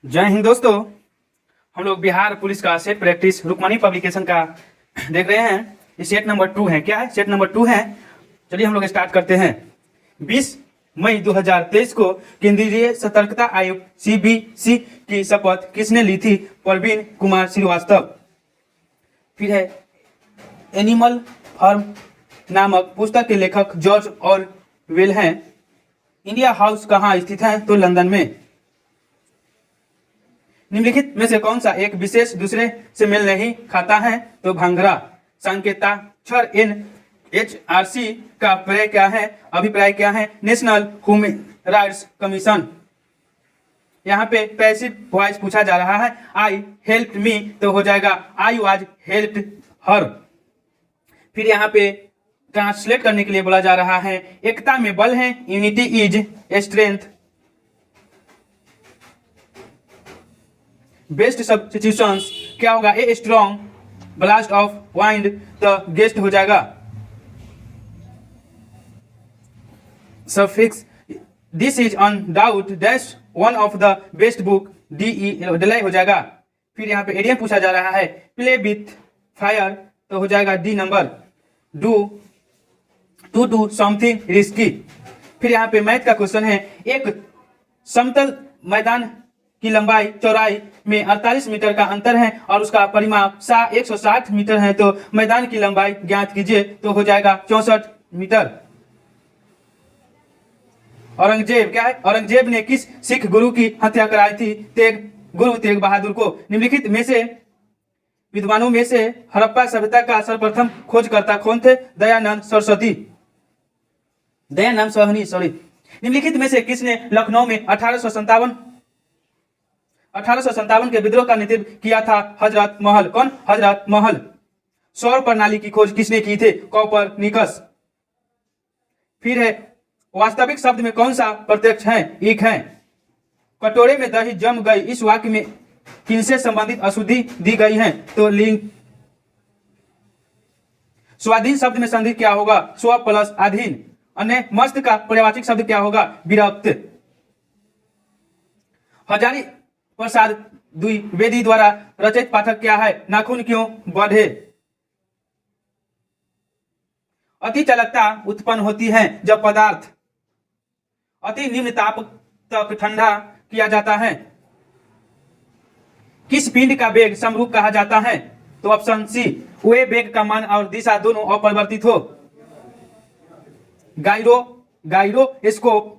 जय हिंद दोस्तों। हम लोग बिहार पुलिस का सेट प्रैक्टिस रुकमणी पब्लिकेशन का देख रहे हैं। ये सेट नंबर 2 है। क्या है? सेट नंबर 2 है। चलिए हम लोग स्टार्ट करते हैं। 20 मई 2023 को केंद्रीय सतर्कता आयोग सीबीसी की शपथ किसने ली थी? प्रवीण कुमार श्रीवास्तव। फिर है एनिमल फार्म नामक पुस्तक के लेखक जॉर्ज ऑरवेल हैं। इंडिया हाउस कहाँ स्थित है? तो लंदन में। निम्नलिखित में से कौन सा एक विशेष दूसरे से मेल नहीं खाता है? तो भांगरा। संकेताक्षर NHRC का प्रत्यय क्या है? अभिप्राय क्या है? National human rights commission. यहाँ पे पैसिव वॉइस पूछा जा रहा है। आई हेल्प मी तो हो जाएगा आई वाज हेल्प्ड हर। फिर यहाँ पे ट्रांसलेट करने के लिए बोला जा रहा है एकता में बल है, unity is strength. Best substitutions क्या होगा? A strong blast of wind the guest हो जाएगा। Suffix this is on doubt dash one of the best book delay हो जाएगा। फिर यहाँ पे एडियम पूछा जा रहा है प्ले विथ फायर तो हो जाएगा D number. Do something risky. फिर यहाँ पे मैथ का क्वेश्चन है एक समतल मैदान की लंबाई चौड़ाई में 48 मीटर का अंतर है और उसका परिमाप 160 मीटर है, तो मैदान की लंबाई ज्ञात कीजिए तो हो जाएगा 64 मीटर। औरंगजेब क्या है? औरंगजेब ने किस सिख गुरु की हत्या कराई थी? गुरु तेग बहादुर को। निम्नलिखित में से विद्वानों में से हड़प्पा सभ्यता का सर्वप्रथम खोजकर्ता कौन थे? दयानंद साहनी सॉरी। निम्नलिखित में से किसने लखनऊ में 1857 के विद्रोह का नेतृत्व किया था? हजरत महल। कौन? हजरत महल। सौर प्रणाली की खोज किसने की थी? कोपरनिकस। फिर है वास्तविक शब्द में कौन सा प्रत्यक्ष है? एक है। कटोरे में दही जम गई इस वाक्य में किनसे संबंधित अशुद्धि दी गई है? तो लिंग। स्वाधीन शब्द में संधि क्या होगा? स्व प्लस अधीन। अन्य मस्त का पर्यायवाची शब्द क्या होगा? विरक्त। हजारी प्रसाद द्विवेदी द्वारा रचित पाठक क्या है? नाखून क्यों बढ़े। अति चालकता उत्पन्न होती है जब पदार्थ अति निम्न ताप तक ठंडा किया जाता है। किस पिंड का वेग समरूप कहा जाता है? तो ऑप्शन सी वे वेग का मान और दिशा दोनों अपरिवर्तित हो। गायरोस्कोप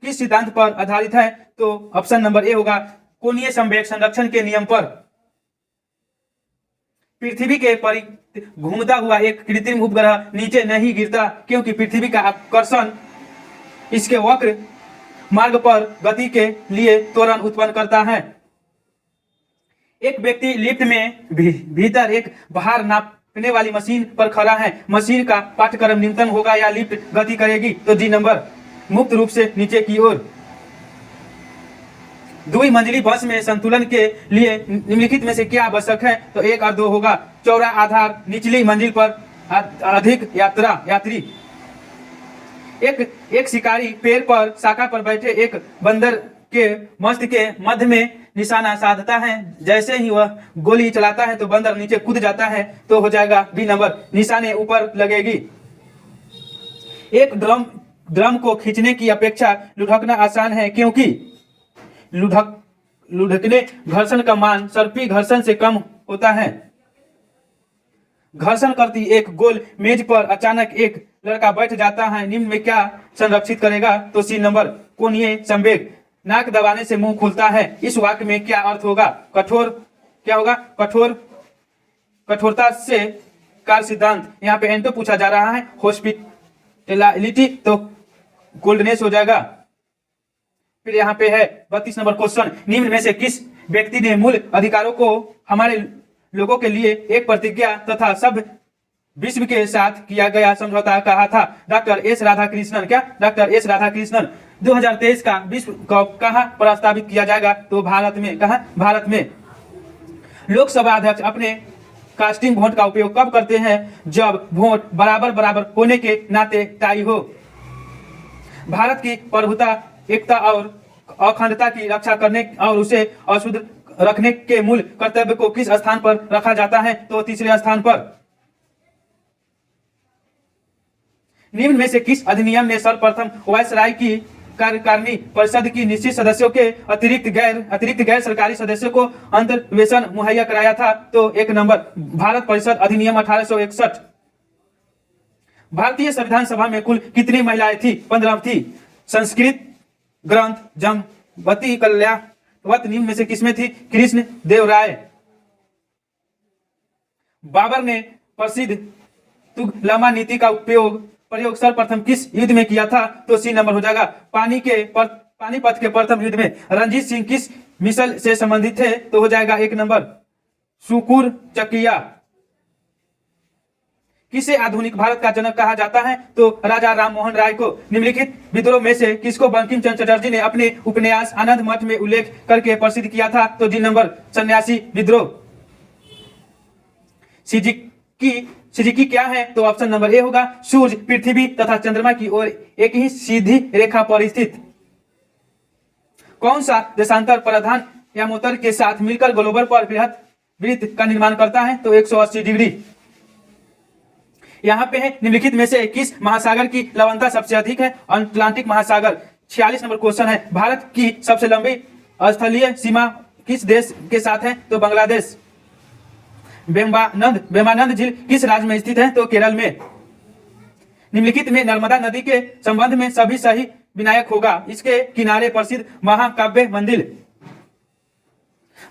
किस सिद्धांत पर आधारित है? तो ऑप्शन नंबर ए होगा कोणीय संवेग संरक्षण के नियम पर। पृथ्वी के परिधि घूमता हुआ एक कृत्रिम उपग्रह नीचे नहीं गिरता क्योंकि पृथ्वी का आकर्षण इसके वक्र मार्ग पर गति के लिए त्वरण उत्पन्न करता है। एक व्यक्ति लिफ्ट में भीतर एक भार नापने वाली मशीन पर खड़ा है। मशीन का पाठ्यक्रम न्यूनतम होगा या लिफ्ट गति करेगी? तो डी नंबर। मुक्त रूप से नीचे की ओर। द्विमंजिली बस में संतुलन के लिए निम्नलिखित में से क्या आवश्यक है? तो 1 और 2 होगा। चौड़ा आधार, निचली मंजिल पर अधिक यात्री। एक शिकारी पेड़ पर शाखा पर बैठे एक बंदर के मस्त के मध्य में निशाना साधता है। जैसे ही वह गोली चलाता है तो बंदर नीचे कूद जाता है, तो हो जाएगा बी नंबर। निशाने ऊपर लगेगी। एक ड्रम को खींचने की अपेक्षा लुढ़कना आसान है क्योंकि लुढ़कने घर्षण का मान सर्पी घर्षण से कम होता है। घर्षण करती एक गोल मेज पर अचानक एक लड़का बैठ जाता है। निम्न में क्या संरक्षित करेगा? तो सी नंबर कोणीय संवेग। नाक दबाने से मुंह खुलता है इस वाक्य में क्या अर्थ होगा? कठोर क्या होगा? कठोरता से कार्य सिद्धांत। यहाँ पे एंटो पूछा जा रहा है। हॉस्पिटैलिटी तो कोल्डनेस हो जाएगा। फिर यहाँ पे है 32 नंबर क्वेश्चन। निम्न में से किस व्यक्ति ने मूल अधिकारों को हमारे लोगों के लिए एक प्रतिज्ञा तथा सब विश्व के साथ किया गया समझौता कहा था? Doctor S Radhakrishnan. क्या? Doctor S Radhakrishnan. 2023 का विश्व कप कहाँ प्रस्तावित किया जाएगा? तो भारत में। कहाँ? भारत में। लोकसभा अध्यक्ष अपने कास्टिंग वोट का उपयोग कब करते हैं? जब वोट बराबर होने के नाते टाई हो। भारत की प्रभुता, एकता और अखंडता की रक्षा करने और उसे अशुद्ध रखने के मूल कर्तव्य को किस स्थान पर रखा जाता है? तो तीसरे स्थान पर। निम्न में से किस अधिनियम ने सर्वप्रथम वायसराय की कार्यकारिणी परिषद की निश्चित सदस्यों के अतिरिक्त गैर सरकारी सदस्यों को अंतर्वेशन मुहैया कराया था? तो एक नंबर भारत परिषद अधिनियम 1861। भारतीय संविधान सभा में कुल कितनी महिलाएं थी? 15 थी। संस्कृत ग्रंथ जमवती कल्याणवत निम्न में से किसमें थी? कृष्ण देव राय। बाबर ने प्रसिद्ध तुगलमा नीति का प्रयोग सर्वप्रथम किस युद्ध में किया था? तो सी नंबर हो जाएगा पानीपत के प्रथम युद्ध में। रणजीत सिंह किस मिसल से संबंधित थे? तो हो जाएगा एक नंबर सुकुर चकिया। किसे आधुनिक भारत का जनक कहा जाता है? तो राजा राम मोहन राय को। निम्नलिखित विद्रोह में से किसको बंकिम चंद्र चटर्जी ने अपने उपन्यास आनंद मठ में उल्लेख करके प्रसिद्ध किया था? तो डी नंबर सन्यासी विद्रोह। सिजिकी क्या है? तो ऑप्शन नंबर ए होगा सूर्य, पृथ्वी तथा चंद्रमा की ओर एक ही सीधी रेखा पर स्थित। कौन सा देशांतर प्रधान यामोत्तर के साथ मिलकर ग्लोबल पर बृहद वृत्त का निर्माण करता है? तो 180 डिग्री। यहाँ पे है निम्नलिखित में से किस महासागर की लवणता सबसे अधिक है? अटलांटिक महासागर। 46 नंबर क्वेश्चन है भारत की सबसे लंबी स्थलीय सीमा किस देश के साथ है? तो बांग्लादेश। वेम्बानंद झील किस राज्य में स्थित है? तो केरल में। निम्नलिखित में नर्मदा नदी के संबंध में सभी सही विनायक होगा। इसके किनारे प्रसिद्ध महाकाव्य मंदिर।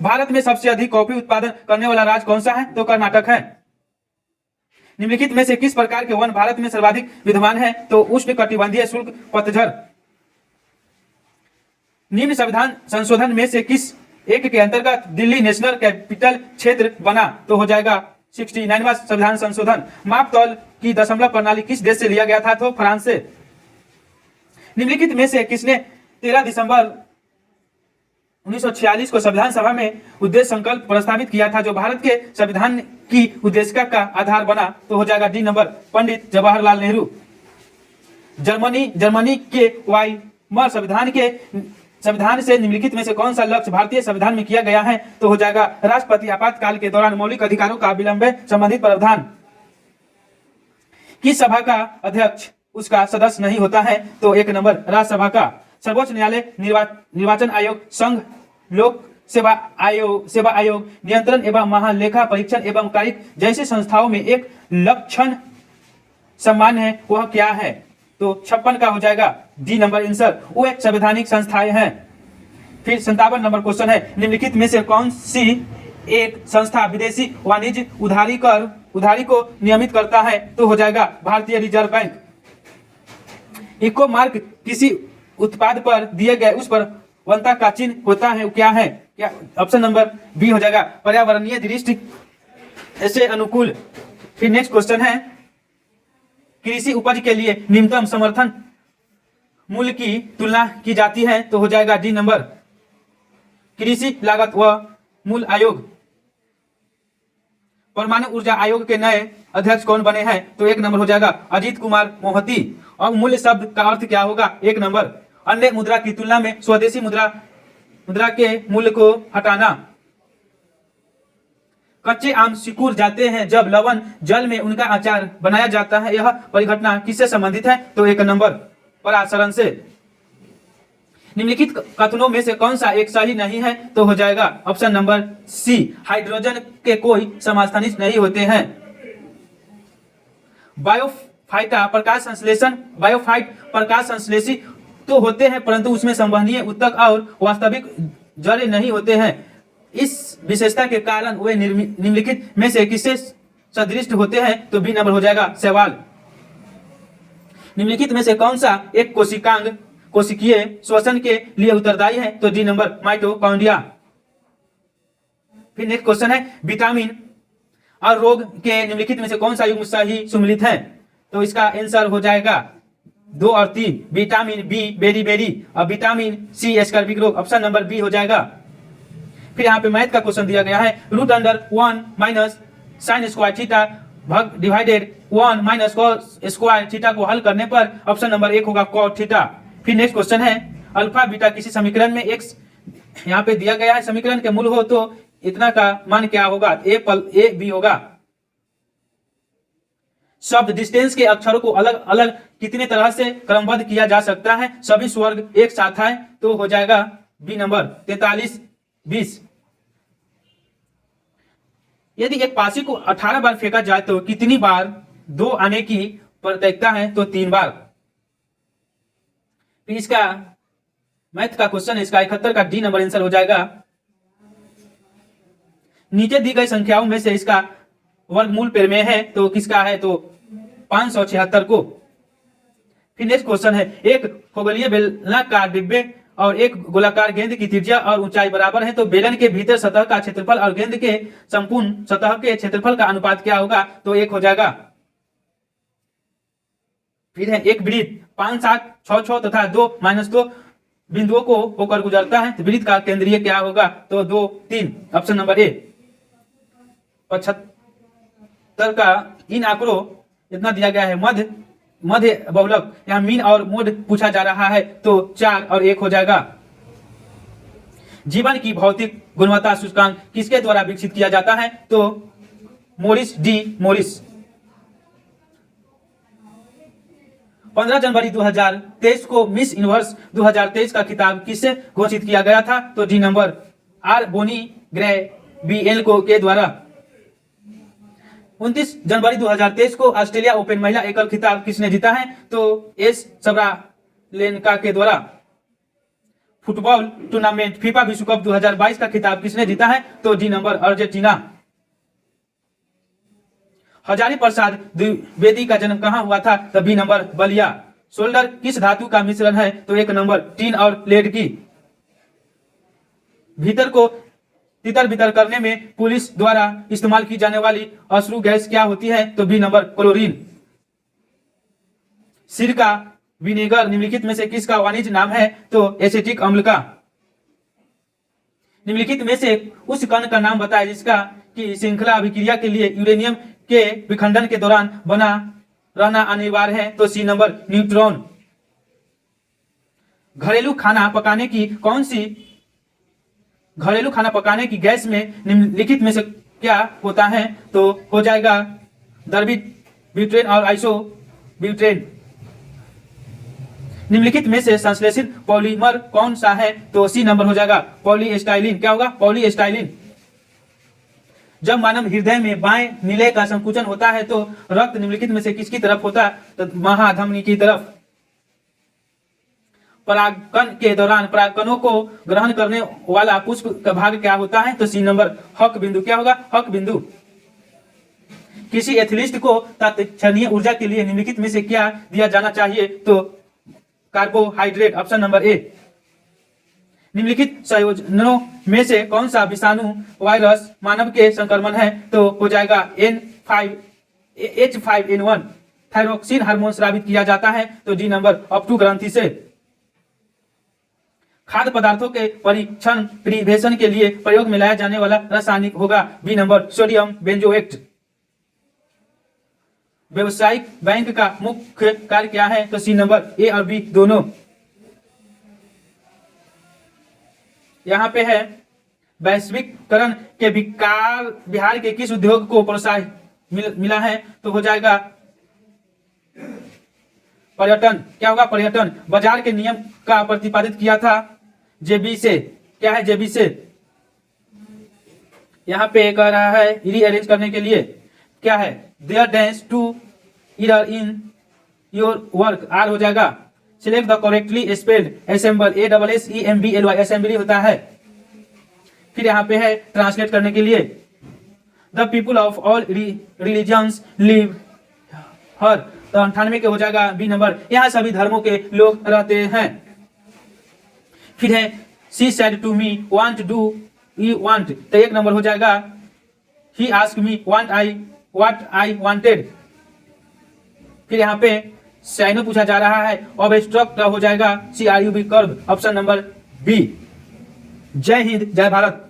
भारत में सबसे अधिक कॉफी उत्पादन करने वाला राज्य कौन सा है? तो कर्नाटक है। निम्नलिखित में से किस प्रकार के वन भारत में सर्वाधिक विद्यमान है? तो उष्णकटिबंधीय शुष्क पतझड़। निम्न संविधान संशोधन में से किस एक के अंतर्गत दिल्ली नेशनल कैपिटल क्षेत्र बना? तो हो जाएगा 69वां संविधान संशोधन। मापतौल की दशमलव प्रणाली किस देश से लिया गया था? तो फ्रांस से। निम्नलिखित में से किसने 13 दिसंबर 1946 को संविधान सभा में उद्देश्य संकल्प प्रस्तावित किया था जो भारत के संविधान की उद्देशिका का आधार बना? तो हो जाएगा D number Pandit Jawaharlal Nehru. Germany के वाइमर संविधान से निम्नलिखित में से कौन सा लक्ष्य भारतीय संविधान में किया गया है? तो हो जाएगा राष्ट्रपति आपातकाल के दौरान मौलिक अधिकारों का विलंब संबंधित प्रावधान। किस सभा का अध्यक्ष उसका सदस्य नहीं होता है? तो एक नंबर राज्यसभा का। सर्वोच्च न्यायालय, निर्वाचन आयोग, संघ लोक सेवा आयोग, नियंत्रण एवं महालेखा परीक्षण एवं कारिक जैसे संस्थाओं में एक लक्षण सम्मान है, वह क्या है? तो 56 का हो जाएगा डी नंबर आंसर। वो एक संवैधानिक संस्थाएं हैं। फिर 57 नंबर क्वेश्चन है निम्नलिखित में से कौन सी एक संस्था विदेशी वाणिज्य उधारी को नियमित करता है? तो हो जाएगा भारतीय रिजर्व बैंक। इको मार्क किसी उत्पाद पर दिए गए उस पर वनता का चिन्ह होता है, क्या है? क्या ऑप्शन नंबर बी हो जाएगा पर्यावरणीय दृष्टि ऐसे अनुकूल। फिर नेक्स्ट क्वेश्चन है कृषि उपज के लिए न्यूनतम समर्थन मूल्य की तुलना की जाती है? तो हो जाएगा डी नंबर कृषि लागत व मूल्य आयोग। परमाणु ऊर्जा आयोग के नए अध्यक्ष कौन बने हैं? तो एक नंबर हो जाएगा अजीत कुमार मोहती। अब मूल्य शब्द का अर्थ क्या होगा? एक नंबर अन्य मुद्रा की तुलना में स्वदेशी मुद्रा के मूल्य को हटाना। कच्चे आम सिकुड़ जाते हैं जब लवण जल में उनका अचार बनाया जाता है, यह परिघटना किससे संबंधित है? तो एक नंबर परासरण से। निम्नलिखित कथनों में से कौन सा एक सही नहीं है? तो हो जाएगा ऑप्शन नंबर सी हाइड्रोजन के कोई समास्थानिक नहीं होते हैं। बायोफाइट प्रकाश संश्लेषी तो होते हैं परंतु उसमें संवहनीय उत्तक और वास्तविक जड़ें नहीं होते हैं। इस विशेषता के कारण वे निम्नलिखित में से किससे सदृश होते हैं? तो बी नंबर हो जाएगा शैवाल। निम्नलिखित में से कौन सा एक कोशिकीय श्वसन के लिए उत्तरदायी है? तो डी नंबर माइटोकॉन्ड्रिया। फिर नेक्स्ट क्वेश्चन है विटामिन और रोग के निम्नलिखित में से कौन सा युग्म सही सुमिलित है? तो इसका आंसर हो जाएगा 2 और 3 विटामिन बी बेरी और विटामिन सी स्कर्विक रोग। ऑप्शन नंबर बी हो जाएगा। फिर यहाँ पे मैथ का क्वेश्चन दिया गया है √1 minus sine square theta divided 1 minus cos square theta को हल करने पर ऑप्शन नंबर 1 होगा कॉट थीटा। फिर नेक्स्ट क्वेश्चन है अल्फा बीटा किसी समीकरण में x यहाँ पे दिया गया है, समीकरण के मूल हो तो इतना का मान क्या होगा, a b होगा। शब्द डिस्टेंस के अक्षरों को अलग अलग कितने तरह से क्रमबद्ध किया जा सकता है, सभी स्वर्ग एक साथ है तो हो जाएगा बी नंबर 43 20। यदि एक पासी को 18 बार फेंका जाए तो कितनी बार 2 आने की प्रत्येकता है, तो 3 बार। फिर इसका मैथ का क्वेश्चन है, इसका 71 का डी नंबर आंसर हो जाएगा। नीचे दी गई संख्याओं में से इसका वर्गमूल में है तो किसका है, तो 576 को। फिर नेक्स्ट क्वेश्चन है, एक खगोलीय बेलनाकार डिब्बे और एक गोलाकार गेंद की त्रिज्या और ऊंचाई बराबर है तो बेलन के भीतर सतह का क्षेत्रफल और गेंद के संपूर्ण सतह के क्षेत्रफल का अनुपात क्या होगा, तो 1 हो जाएगा। फिर है एक वृत्त 5 7 6 6 तथा 2 -2 बिंदुओं को होकर गुजरता है तो वृत्त का केंद्रीय क्या होगा, तो 2 3, ऑप्शन नंबर ए। 75 का इन आंकड़ों इतना दिया गया है, मध्य बहुलक, यहाँ मीन और मोड पूछा जा रहा है तो 4 और 1 हो जाएगा। जीवन की भौतिक गुणवत्ता सूचकांक किसके द्वारा विकसित किया जाता है, तो मोरिस डी मोरिस। 15 जनवरी 2023 को मिस यूनिवर्स 2023 का खिताब किससे घोषित किया गया था, तो डी नंबर आर बोनी ग्रे बीएल को के द्वारा। 29 जनवरी 2023 को ऑस्ट्रेलिया ओपन महिला एकल खिताब किसने जीता है, तो एस सबरालेनका के द्वारा। फुटबॉल टूर्नामेंट फीफा विश्व कप 2022 का खिताब किसने जीता है, तो D number Argentina. Hazari Prasad Dwivedi का जन्म कहां हुआ था, तो बी नंबर बलिया। सोल्डर किस धातु का मिश्रण है, तो 1 नंबर टीन और लेड की। भीतर को तितर बितर करने में पुलिस द्वारा इस्तेमाल की जाने वाली अश्रु गैस क्या होती है, तो बी नंबर क्लोरीन। सिरका विनेगर निम्नलिखित में से किसका वाणिज्य नाम है, तो एसिटिक अम्ल का। निम्नलिखित में से उस कण का नाम बताएं जिसका की श्रृंखला अभिक्रिया के लिए यूरेनियम के विखंडन के दौरान बना रहना अनिवार्य है, तो सी नंबर न्यूट्रॉन। घरेलू खाना पकाने की गैस में निम्नलिखित में से क्या होता है, तो हो जाएगा दरबित ब्यूटेन और आइसो ब्यूटेन। निम्नलिखित में से संश्लेषित पॉलीमर कौन सा है, तो सी नंबर हो जाएगा पॉलीएस्टाइलिन। क्या होगा, पॉलीएस्टाइलिन। जब मानव हृदय में बाएं नीले का संकुचन होता है तो रक्त निम्नलिखित में से किसकी तरफ होता है, तो महाधमनी की तरफ। परागकण के दौरान परागकणों को ग्रहण करने वाला पुष्प का भाग क्या होता है, तो सी नंबर हक बिंदु। क्या होगा, हक बिंदु। किसी एथलीट को तात्क्षणीय ऊर्जा के लिए निम्नलिखित में से क्या दिया जाना चाहिए, तो कार्बोहाइड्रेट, ऑप्शन नंबर ए। निम्नलिखित संयोजनों में से कौन सा विषाणु वायरस मानव के संक्रमण है, तो हो जाएगा H5N1। थायरोक्सिन हार्मोन स्रावित किया जाता है, तो डी नंबर ऑप्टू ग्रंथि से। खाद्य पदार्थों के परीक्षण प्रिवेशन के लिए प्रयोग में लाया जाने वाला रासायनिक होगा, बी नंबर सोडियम बेंजोएट। व्यवसायिक बैंक का मुख्य कार्य क्या है, तो सी नंबर ए और बी दोनों। यहाँ पे है वैश्विकरण के विकार बिहार के किस उद्योग को प्रोत्साहन मिला है, तो हो जाएगा पर्यटन। क्या होगा, पर्यटन। बाजार के नियम का प्रतिपादित किया था जेबी से। क्या है, जेबी से। यहाँ पे कह रहा है रीअरेंज करने के लिए क्या है, there tends to error in your work, आर हो जाएगा। Select the correctly spelled assemble, ASSEMBLY, assembly होता है। फिर यहाँ पे है ट्रांसलेट करने के लिए, the people of all religions live here, तो 98 के हो जाएगा बी नंबर। यहाँ सभी धर्मों के लोग रहते हैं। फिर है she said to me want do you want, तो 1 नंबर हो जाएगा he asked me what I wanted. फिर यहाँ पे साइनो पूछा जा रहा है, ऑब्स्ट्रक्ट हो जाएगा CRUB curve, option number B. जय हिंद, जय भारत।